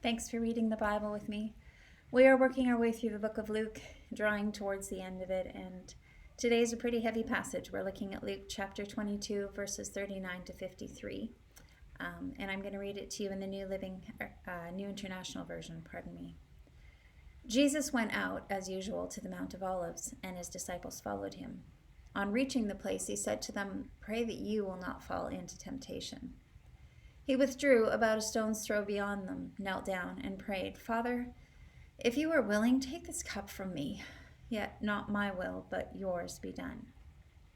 Thanks for reading the Bible with me. We are working our way through the book of Luke, drawing towards the end of it, and today's a pretty heavy passage. We're looking at Luke chapter 22, verses 39 to 53, and I'm going to read it to you in the New International Version, pardon me. Jesus went out, as usual, to the Mount of Olives, and his disciples followed him. On reaching the place, he said to them, "Pray that you will not fall into temptation." He withdrew about a stone's throw beyond them, knelt down, and prayed, "Father, if you are willing, take this cup from me. Yet not my will, but yours be done."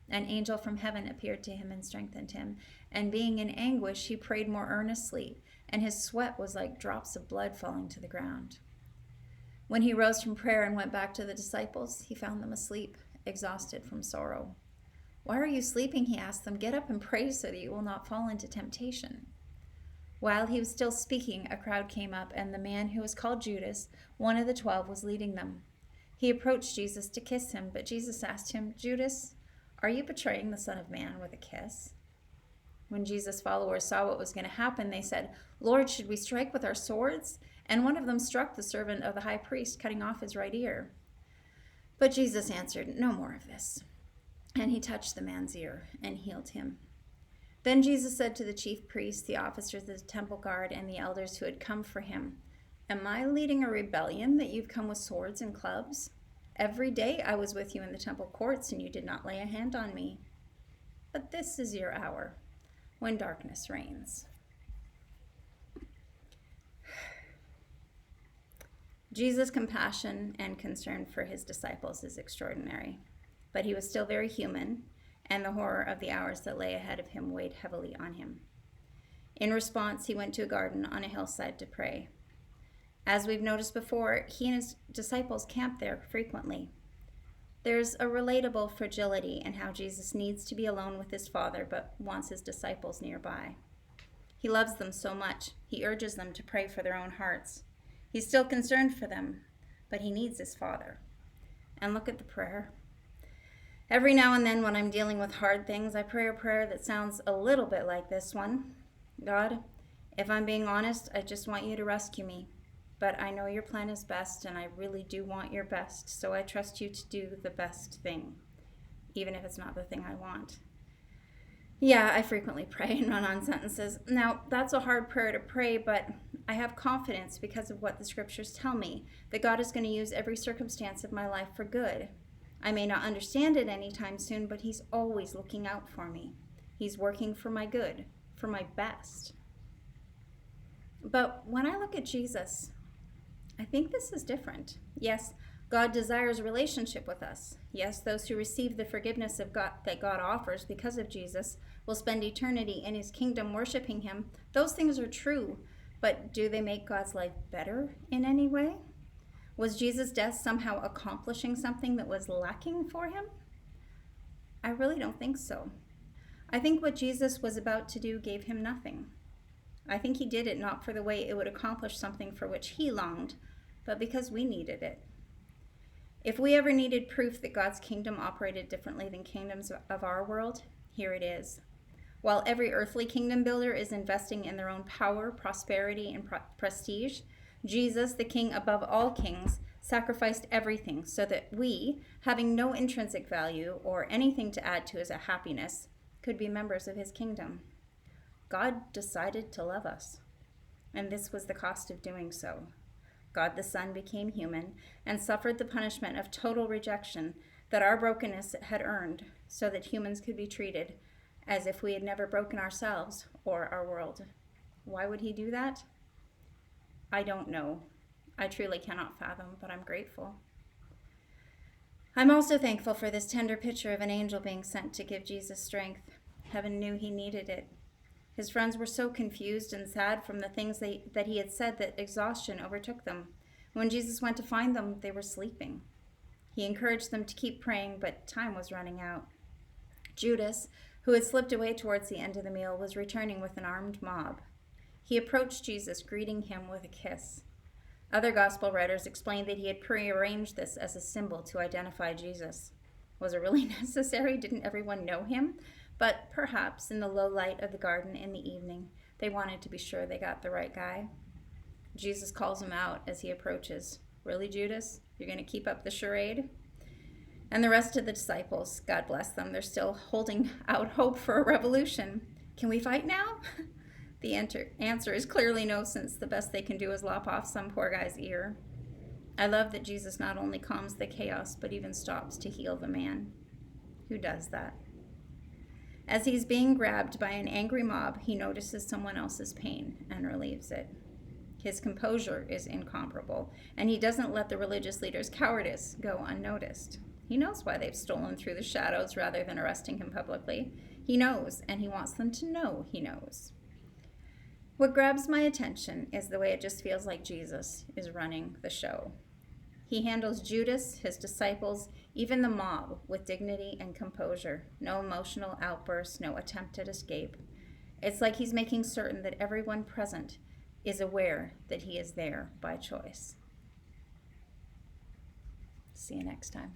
An angel from heaven appeared to him and strengthened him, and being in anguish, he prayed more earnestly, and his sweat was like drops of blood falling to the ground. When he rose from prayer and went back to the disciples, he found them asleep, exhausted from sorrow. "Why are you sleeping?" he asked them. "Get up and pray so that you will not fall into temptation." While he was still speaking, a crowd came up, and the man who was called Judas, one of the 12, was leading them. He approached Jesus to kiss him, but Jesus asked him, "Judas, are you betraying the Son of Man with a kiss?" When Jesus' followers saw what was going to happen, they said, "Lord, should we strike with our swords?" And one of them struck the servant of the high priest, cutting off his right ear. But Jesus answered, "No more of this." And he touched the man's ear and healed him. Then Jesus said to the chief priests, the officers of the temple guard, and the elders who had come for him, "Am I leading a rebellion that you've come with swords and clubs? Every day I was with you in the temple courts, and you did not lay a hand on me. But this is your hour, when darkness reigns." Jesus' compassion and concern for his disciples is extraordinary, but he was still very human, and the horror of the hours that lay ahead of him weighed heavily on him. In response, he went to a garden on a hillside to pray. As we've noticed before, he and his disciples camped there frequently. There's a relatable fragility in how Jesus needs to be alone with his Father, but wants his disciples nearby. He loves them so much, he urges them to pray for their own hearts. He's still concerned for them, but he needs his Father. And look at the prayer. Every now and then when I'm dealing with hard things, I pray a prayer that sounds a little bit like this one. "God, if I'm being honest, I just want you to rescue me. But I know your plan is best, and I really do want your best, so I trust you to do the best thing, even if it's not the thing I want." Yeah, I frequently pray and run on sentences. Now, that's a hard prayer to pray, but I have confidence because of what the scriptures tell me, that God is going to use every circumstance of my life for good. I may not understand it anytime soon, but he's always looking out for me. He's working for my good, for my best. But when I look at Jesus, I think this is different. Yes, God desires a relationship with us. Yes, those who receive the forgiveness of God that God offers because of Jesus will spend eternity in his kingdom worshiping him. Those things are true, but do they make God's life better in any way? Was Jesus' death somehow accomplishing something that was lacking for him? I really don't think so. I think what Jesus was about to do gave him nothing. I think he did it not for the way it would accomplish something for which he longed, but because we needed it. If we ever needed proof that God's kingdom operated differently than kingdoms of our world, here it is. While every earthly kingdom builder is investing in their own power, prosperity, and prestige, Jesus, the King above all kings, sacrificed everything so that we, having no intrinsic value or anything to add to his happiness, could be members of his kingdom. God decided to love us, and this was the cost of doing so. God the Son became human and suffered the punishment of total rejection that our brokenness had earned, so that humans could be treated as if we had never broken ourselves or our world. Why would he do that? I don't know. I truly cannot fathom, but I'm grateful. I'm also thankful for this tender picture of an angel being sent to give Jesus strength. Heaven knew he needed it. His friends were so confused and sad from the things that he had said that exhaustion overtook them. When Jesus went to find them, they were sleeping. He encouraged them to keep praying, but time was running out. Judas, who had slipped away towards the end of the meal, was returning with an armed mob. He approached Jesus, greeting him with a kiss. Other gospel writers explained that he had prearranged this as a symbol to identify Jesus. Was it really necessary? Didn't everyone know him? But perhaps in the low light of the garden in the evening, they wanted to be sure they got the right guy. Jesus calls him out as he approaches. Really, Judas? You're going to keep up the charade? And the rest of the disciples, God bless them, they're still holding out hope for a revolution. Can we fight now? The answer is clearly no, since the best they can do is lop off some poor guy's ear. I love that Jesus not only calms the chaos, but even stops to heal the man. Who does that? As he's being grabbed by an angry mob, he notices someone else's pain and relieves it. His composure is incomparable, and he doesn't let the religious leaders' cowardice go unnoticed. He knows why they've stolen through the shadows rather than arresting him publicly. He knows, and he wants them to know he knows. What grabs my attention is the way it just feels like Jesus is running the show. He handles Judas, his disciples, even the mob with dignity and composure. No emotional outbursts, no attempt at escape. It's like he's making certain that everyone present is aware that he is there by choice. See you next time.